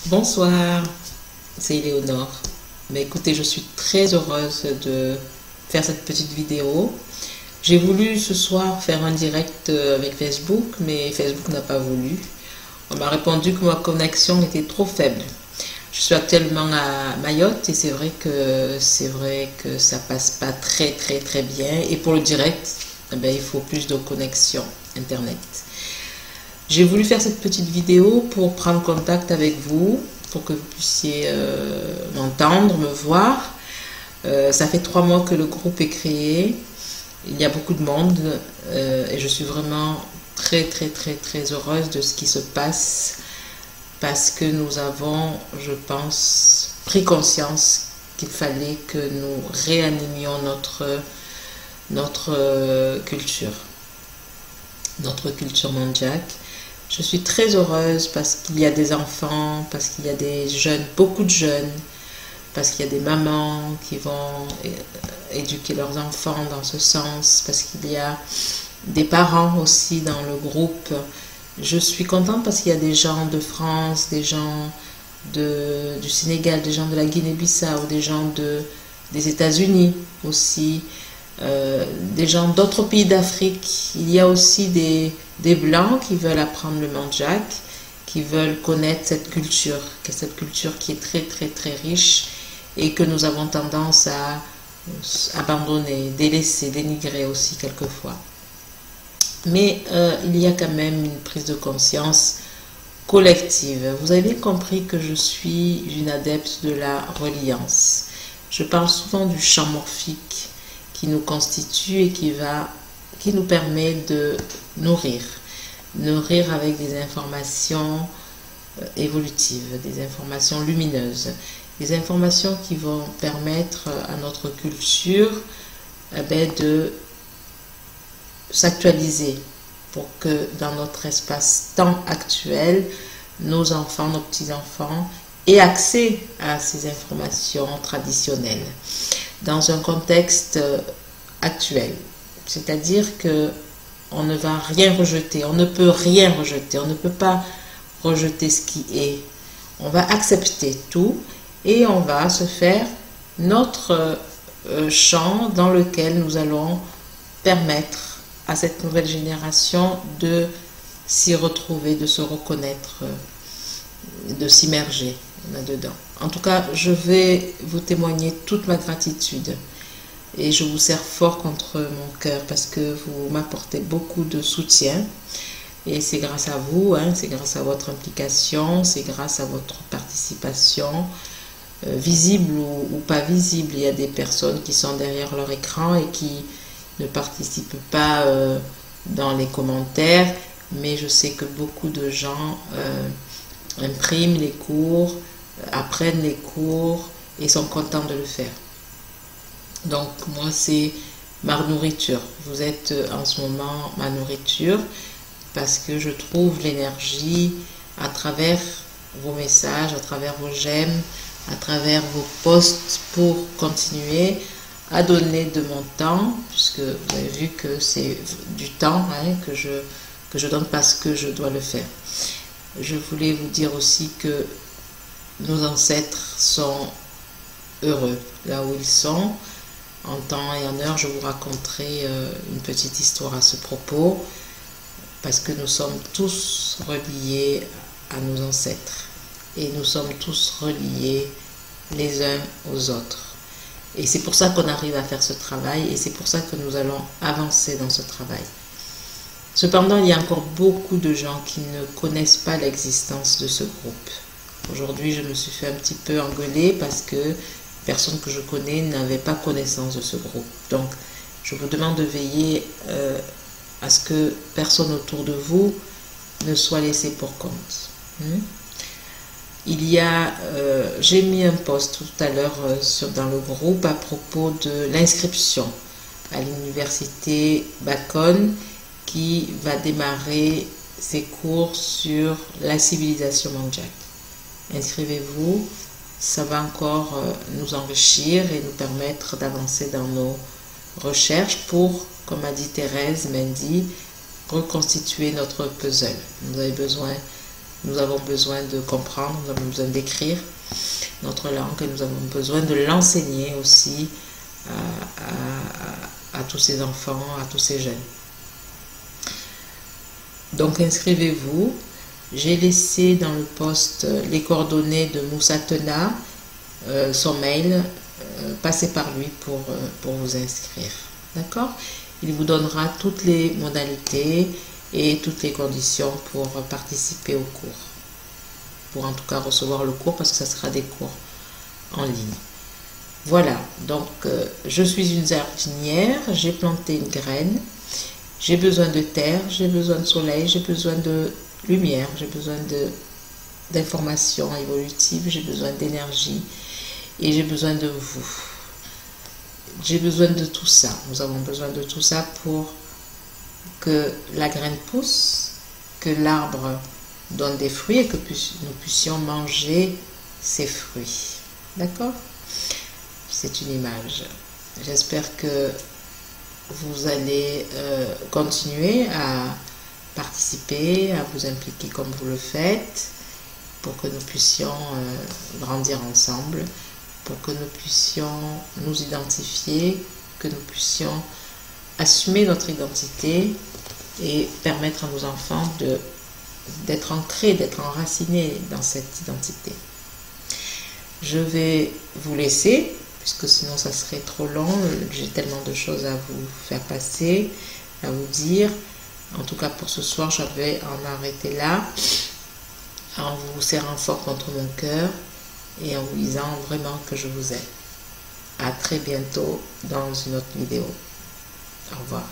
Bonsoir, c'est Éléonore. Mais écoutez, je suis très heureuse de faire cette petite vidéo. J'ai voulu ce soir faire un direct avec Facebook, mais Facebook n'a pas voulu. On m'a répondu que ma connexion était trop faible. Je suis actuellement à Mayotte et c'est vrai que ça passe pas très bien. Et pour le direct, eh ben, il faut plus de connexion Internet. J'ai voulu faire cette petite vidéo pour prendre contact avec vous, pour que vous puissiez m'entendre, me voir. Ça fait 3 mois que le groupe est créé. Il y a beaucoup de monde et je suis vraiment très heureuse de ce qui se passe parce que nous avons, je pense, pris conscience qu'il fallait que nous réanimions notre culture mondiale. Je suis très heureuse parce qu'il y a des enfants, parce qu'il y a des jeunes, beaucoup de jeunes, parce qu'il y a des mamans qui vont éduquer leurs enfants dans ce sens, parce qu'il y a des parents aussi dans le groupe. Je suis contente parce qu'il y a des gens de France, des gens du Sénégal, des gens de la Guinée-Bissau, des gens des États-Unis aussi, des gens d'autres pays d'Afrique. Il y a aussi des Blancs qui veulent apprendre le mandjak, qui veulent connaître cette culture qui est très riche et que nous avons tendance à abandonner, délaisser, dénigrer aussi quelquefois. Mais il y a quand même une prise de conscience collective. Vous avez bien compris que je suis une adepte de la reliance. Je parle souvent du champ morphique qui nous constitue et qui nous permet de nourrir avec des informations évolutives, des informations lumineuses, des informations qui vont permettre à notre culture de s'actualiser pour que dans notre espace-temps actuel, nos enfants, nos petits-enfants aient accès à ces informations traditionnelles dans un contexte actuel. C'est-à-dire que on ne va rien rejeter, on ne peut rien rejeter, on ne peut pas rejeter ce qui est. On va accepter tout et on va se faire notre champ dans lequel nous allons permettre à cette nouvelle génération de s'y retrouver, de se reconnaître, de s'immerger là-dedans. En tout cas, je vais vous témoigner toute ma gratitude. Et je vous serre fort contre mon cœur parce que vous m'apportez beaucoup de soutien. Et c'est grâce à vous, c'est grâce à votre implication, c'est grâce à votre participation, visible ou pas visible. Il y a des personnes qui sont derrière leur écran et qui ne participent pas dans les commentaires. Mais je sais que beaucoup de gens impriment les cours, apprennent les cours et sont contents de le faire. Donc moi c'est ma nourriture. Vous êtes en ce moment ma nourriture parce que je trouve l'énergie à travers vos messages, à travers vos j'aime, à travers vos posts pour continuer à donner de mon temps, puisque vous avez vu que c'est du temps que je donne parce que je dois le faire. Je voulais vous dire aussi que nos ancêtres sont heureux là où ils sont. En temps et en heure, je vous raconterai une petite histoire à ce propos, parce que nous sommes tous reliés à nos ancêtres et nous sommes tous reliés les uns aux autres. Et c'est pour ça qu'on arrive à faire ce travail et c'est pour ça que nous allons avancer dans ce travail. Cependant, il y a encore beaucoup de gens qui ne connaissent pas l'existence de ce groupe. Aujourd'hui, je me suis fait un petit peu engueuler parce que personne que je connais n'avait pas connaissance de ce groupe. Donc, je vous demande de veiller à ce que personne autour de vous ne soit laissé pour compte. J'ai mis un post tout à l'heure dans le groupe à propos de l'inscription à l'université Bacone qui va démarrer ses cours sur la civilisation mondiale. Inscrivez-vous. Ça va encore nous enrichir et nous permettre d'avancer dans nos recherches pour, comme a dit Thérèse Mendy, reconstituer notre puzzle. Nous avons besoin Nous avons besoin de comprendre, nous avons besoin d'écrire notre langue et nous avons besoin de l'enseigner aussi à tous ces enfants, à tous ces jeunes. Donc inscrivez-vous. J'ai laissé dans le post les coordonnées de Moussa Tena, son mail. Passez par lui pour vous inscrire. D'accord? Il vous donnera toutes les modalités et toutes les conditions pour participer au cours. Pour en tout cas recevoir le cours, parce que ça sera des cours en ligne. Voilà, donc je suis une jardinière, j'ai planté une graine, j'ai besoin de terre, j'ai besoin de soleil, j'ai besoin de lumière, j'ai besoin d'informations évolutives, j'ai besoin d'énergie et j'ai besoin de vous. J'ai besoin de tout ça, nous avons besoin de tout ça pour que la graine pousse, que l'arbre donne des fruits et que nous puissions manger ces fruits. D'accord? C'est une image. J'espère que vous allez continuer à participer, à vous impliquer comme vous le faites, pour que nous puissions grandir ensemble, pour que nous puissions nous identifier, que nous puissions assumer notre identité et permettre à nos enfants d'être ancrés, d'être enracinés dans cette identité. Je vais vous laisser, puisque sinon ça serait trop long. J'ai tellement de choses à vous faire passer, à vous dire. En tout cas pour ce soir, je vais en arrêter là, en vous serrant fort contre mon cœur et en vous disant vraiment que je vous aime. À très bientôt dans une autre vidéo. Au revoir.